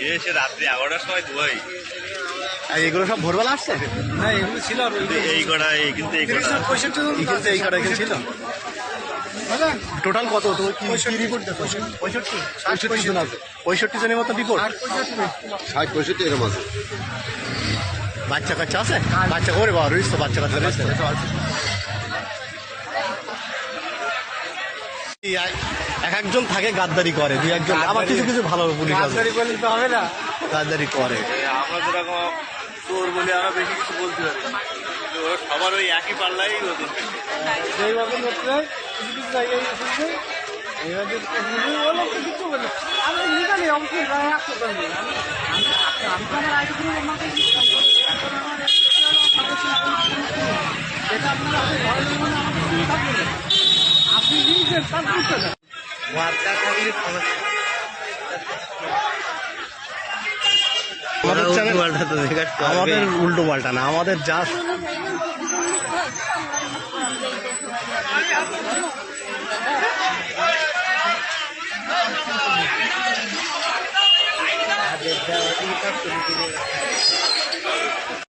এসে রাত্রি 11টার সময় ধোয়াই। আর এগুলো সব ভোরবেলা আসছে? না এগুলো ছিল এই কটা কিন্তু এই কটা 65 এই কটা এখানে ছিল। টোটাল কত তোমার কি রিপোর্ট দেখো? 65 জন আছে। 65 জনের মতো রিপোর্ট। 60-65 এরকম আছে। বাচ্চা কাচ্চা আছে? বাচ্চা করে বাবা রয়েছে তো, বাচ্চা কাচ্চা রয়েছে। এক একজন থাকে গাদ্দারি করে, দুই একজন আবার কিছু কিছু ভালো পুলিশ আছে গাদ্দারি করলে তো হবে না। গাদ্দারি করে। আমরা যেরকম চোর বলে আমরা বেশি কিছু বলতে পারি না। কিন্তু ওরা সবার ওই একই পাল্লাই ওজন বেশি। যেই বাবু করতে হয় কিছু কিছু জায়গায় এসেছে এবার যে ও লোক তো কিছু বলে আমি লিগালি অবশ্যই রায় আসতে পারি আমি আমার আগে থেকে আমাকে এখন আমার এটা আপনারা ঘরে জীবনে আমাকে চিন্তা করবেন আপনি নিজের সব বুঝতে পারেন ওয়ার্কার থাকলে সমস্যা আমাদের উল্টো পাল্টা না, আমাদের জাস্ট